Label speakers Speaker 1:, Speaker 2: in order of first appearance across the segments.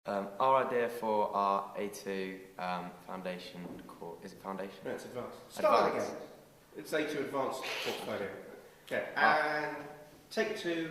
Speaker 1: Our idea for our A2 foundation course, is it foundation?
Speaker 2: No, it's advanced. Start that again. It's A2 advanced portfolio. Okay, and take two,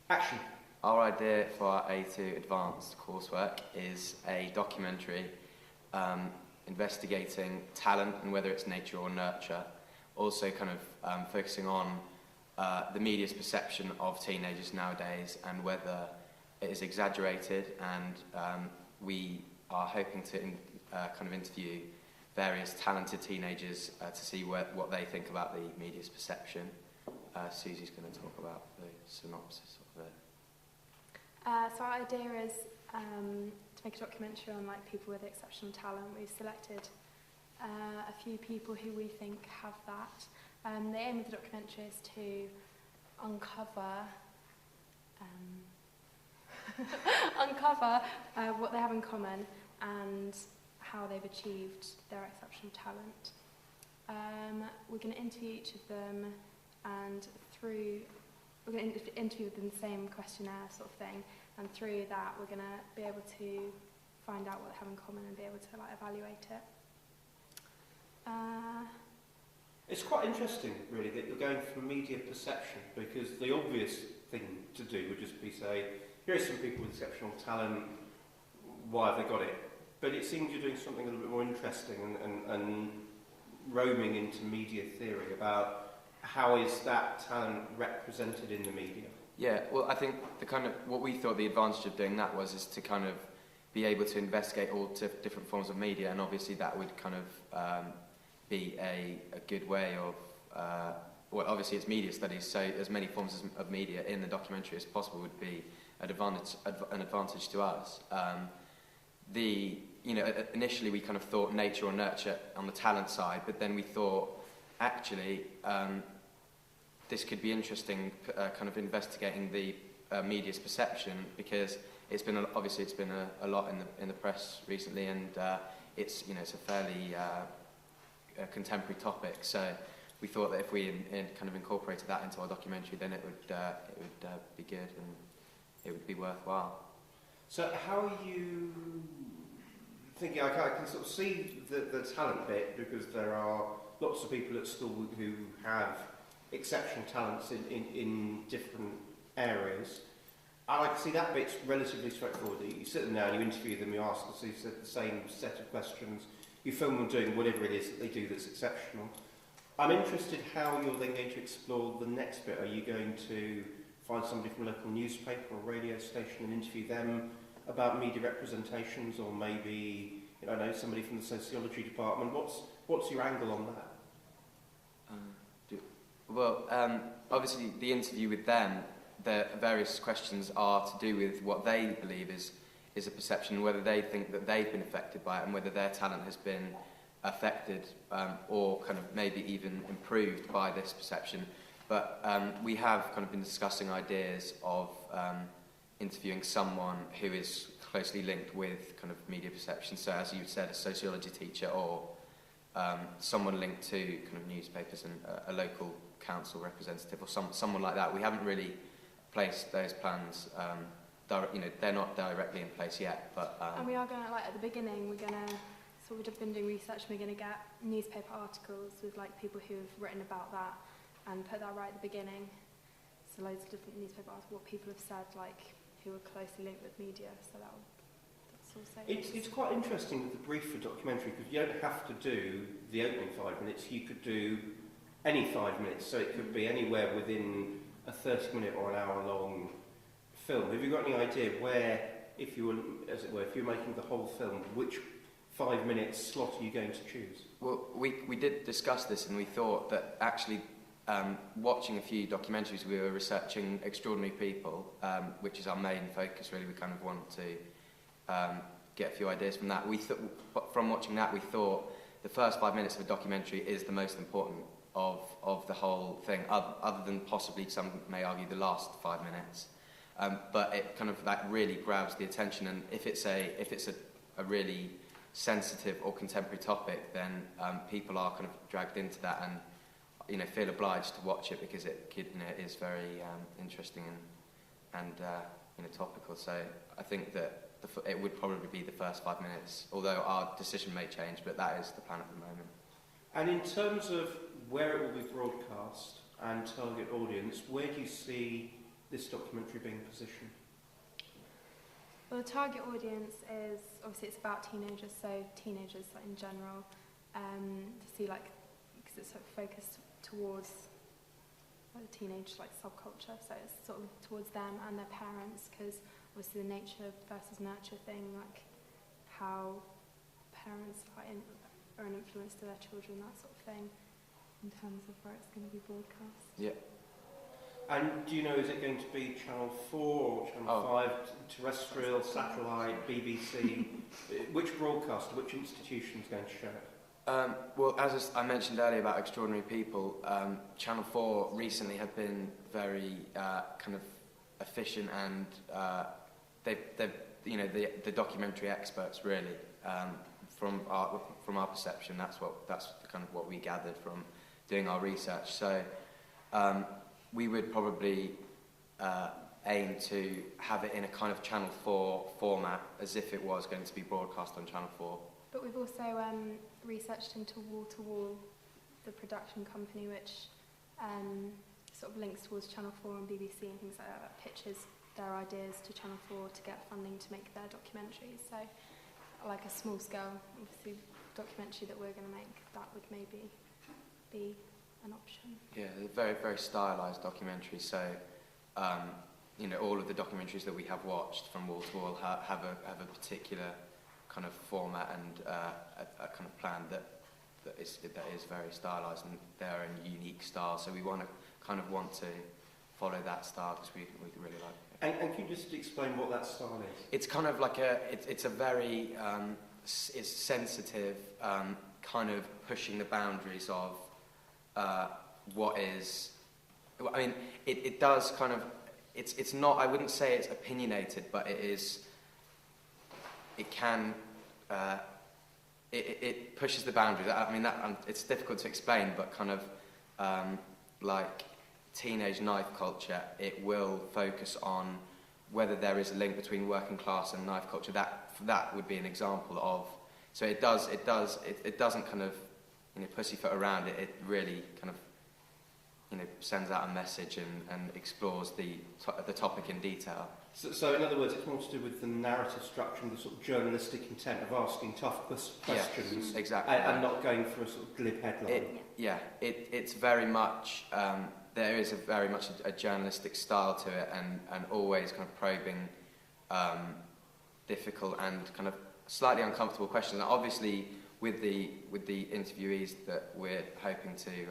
Speaker 2: action.
Speaker 1: Our idea for our A2 advanced coursework is a documentary investigating talent and whether it's nature or nurture. Also kind of focusing on the media's perception of teenagers nowadays and whether it is exaggerated, and we are hoping to kind of interview various talented teenagers to see what they think about the media's perception. Susie's going to talk about the synopsis of it.
Speaker 3: So our idea is to make a documentary on people with exceptional talent. We've selected a few people who we think have that. The aim of the documentary is to uncover what they have in common and how they've achieved their exceptional talent. We're going to interview each of them, and we're going to interview them the same questionnaire sort of thing, and through that we're going to be able to find out what they have in common and be able to evaluate it.
Speaker 2: It's quite interesting, really, that you're going for media perception, because the obvious thing to do would just be say, here are some people with exceptional talent, why have they got it? But it seems you're doing something a little bit more interesting and roaming into media theory about how is that talent represented in the media?
Speaker 1: Yeah, well, I think what we thought the advantage of doing that is to kind of be able to investigate all different forms of media, and obviously that would kind of be a good way of, well, obviously it's media studies, so as many forms of media in the documentary as possible would be an advantage to us. Initially we kind of thought nature or nurture on the talent side, but then we thought actually this could be interesting, kind of investigating the media's perception, because it's been a lot in the press recently, and it's a fairly contemporary topic. So we thought that if we kind of incorporated that into our documentary, then it would be good and it would be worthwhile.
Speaker 2: So how are you thinking? I can sort of see the talent bit, because there are lots of people at school who have exceptional talents in different areas. I can see that bit's relatively straightforward. You sit them down, you interview them, you ask them the same set of questions, you film them doing whatever it is that they do that's exceptional. I'm interested how you're then going to explore the next bit. Are you going to find somebody from a local newspaper or radio station and interview them about media representations, or maybe somebody from the sociology department? What's your angle on that?
Speaker 1: Obviously the interview with them, the various questions are to do with what they believe is a perception, whether they think that they've been affected by it and whether their talent has been affected or kind of maybe even improved by this perception. But we have kind of been discussing ideas of interviewing someone who is closely linked with kind of media perception. So as you said, a sociology teacher, or someone linked to kind of newspapers and a local council representative, or someone like that. We haven't really placed those plans. They're not directly in place yet. But
Speaker 3: and we are going to, at the beginning, we've been doing research, and we're going to get newspaper articles with people who have written about that, and put that right at the beginning. So loads of different newspaper articles, what people have said, who are closely linked with media. So that's also.
Speaker 2: It's quite interesting with the brief for documentary, because you don't have to do the opening 5 minutes. You could do any 5 minutes, so it could be anywhere within a 30-minute or an hour-long film. Have you got any idea where, if you were making the whole film, which 5-minute slot are you going to choose?
Speaker 1: Well, we did discuss this, and we thought that actually watching a few documentaries, we were researching extraordinary people, which is our main focus really. We kind of want to get a few ideas from that. From watching that, we thought the first 5 minutes of a documentary is the most important of the whole thing, other than possibly some may argue the last 5 minutes. But it kind of really grabs the attention, and if it's a really sensitive or contemporary topic, then people are kind of dragged into that and feel obliged to watch it, because it is very interesting and topical. So I think that it would probably be the first 5 minutes, although our decision may change, but that is the plan at the moment.
Speaker 2: And in terms of where it will be broadcast and target audience, where do you see this documentary being positioned?
Speaker 3: Well, the target audience is, obviously it's about teenagers, so teenagers like, in general, to see like, because it's sort of focused towards like, the teenage like subculture, so it's sort of towards them and their parents, because obviously the nature versus nurture thing, like how parents are an influence to their children, that sort of thing, in terms of where it's going to be broadcast.
Speaker 1: Yeah.
Speaker 2: And do you know, is it going to be Channel 4 or Channel 5, terrestrial, satellite, BBC? Which broadcaster, which institution is going to show it?
Speaker 1: Well, as I mentioned earlier about Extraordinary People, Channel 4 recently have been very kind of efficient, and they've you know, the documentary experts really. From our perception, that's kind of what we gathered from doing our research. So we would probably aim to have it in a kind of Channel 4 format, as if it was going to be broadcast on Channel 4.
Speaker 3: But we've also researched into Wall to Wall, the production company, which sort of links towards Channel 4 and BBC and things like that, pitches their ideas to Channel 4 to get funding to make their documentaries. So, like a small scale, obviously, documentary that we're going to make, that would maybe be an option. Yeah,
Speaker 1: very, very stylised documentary. So, you know, all of the documentaries that we have watched from Wall to Wall have a particular kind of format and a kind of plan that is very stylised, and they're a unique style. So we want to follow that style because we really like it.
Speaker 2: And can you just explain what that style is?
Speaker 1: It's kind of like it's a very it's sensitive, kind of pushing the boundaries of what is. I mean, it does kind of. It's not. I wouldn't say it's opinionated, but it is. It can. It pushes the boundaries. I mean, it's difficult to explain, but kind of like teenage knife culture, it will focus on whether there is a link between working class and knife culture. That would be an example of. So it doesn't kind of, you know, pussyfoot around it. It really kind of, you know, sends out a message and explores the topic in detail.
Speaker 2: So in other words, it's more to do with the narrative structure and the sort of journalistic intent of asking tough questions.
Speaker 1: Yes, exactly.
Speaker 2: And not going for a sort of glib headline.
Speaker 1: It's very much. There is very much a journalistic style to it, and always kind of probing difficult and kind of slightly uncomfortable questions. And obviously, with the interviewees that we're hoping to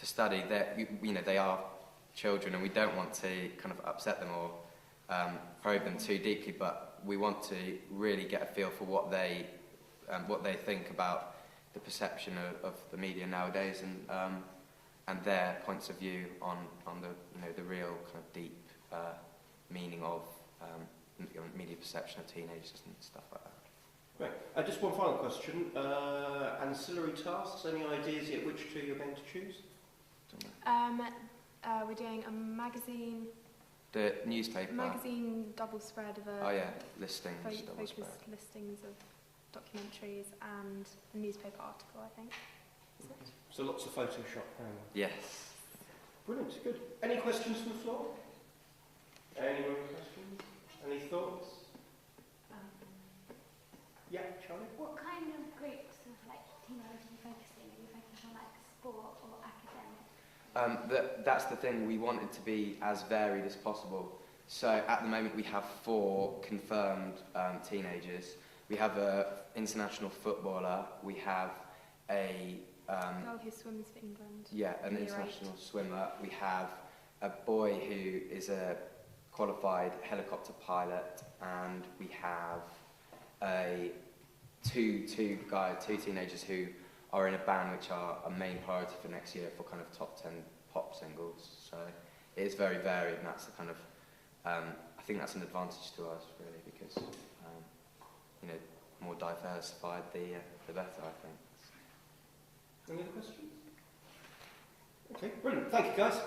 Speaker 1: study, you know, they are children, and we don't want to kind of upset them or probe them too deeply. But we want to really get a feel for what they think about the perception of the media nowadays, and their points of view on the, you know, the real kind of deep meaning of media perception of teenagers and stuff like that.
Speaker 2: Great. Just one final question. Ancillary tasks, any ideas yet which two you're going to choose?
Speaker 3: We're doing a magazine.
Speaker 1: The newspaper.
Speaker 3: Magazine double spread of
Speaker 1: listings.
Speaker 3: Focused listings of documentaries and a newspaper article, I think. Is it?
Speaker 2: So lots of Photoshop going on.
Speaker 1: Yes.
Speaker 2: Brilliant, good. Any questions from the floor? Any more questions? Any thoughts? Yeah, Charlie?
Speaker 4: What kind of groups of like teenagers are you focusing? Are you focusing on like sport or academic?
Speaker 1: That's the thing. We want it to be as varied as possible. So at the moment we have 4 confirmed teenagers. We have an international footballer. We have a
Speaker 3: girl who swims for England.
Speaker 1: Yeah, an international swimmer. We have a boy who is a qualified helicopter pilot, and we have two teenagers who are in a band, which are a main priority for next year for kind of top 10 pop singles. So it is very varied, and that's the kind of I think that's an advantage to us really, because you know, more diversified the better, I think.
Speaker 2: Any other questions? Okay, brilliant. Thank you, guys.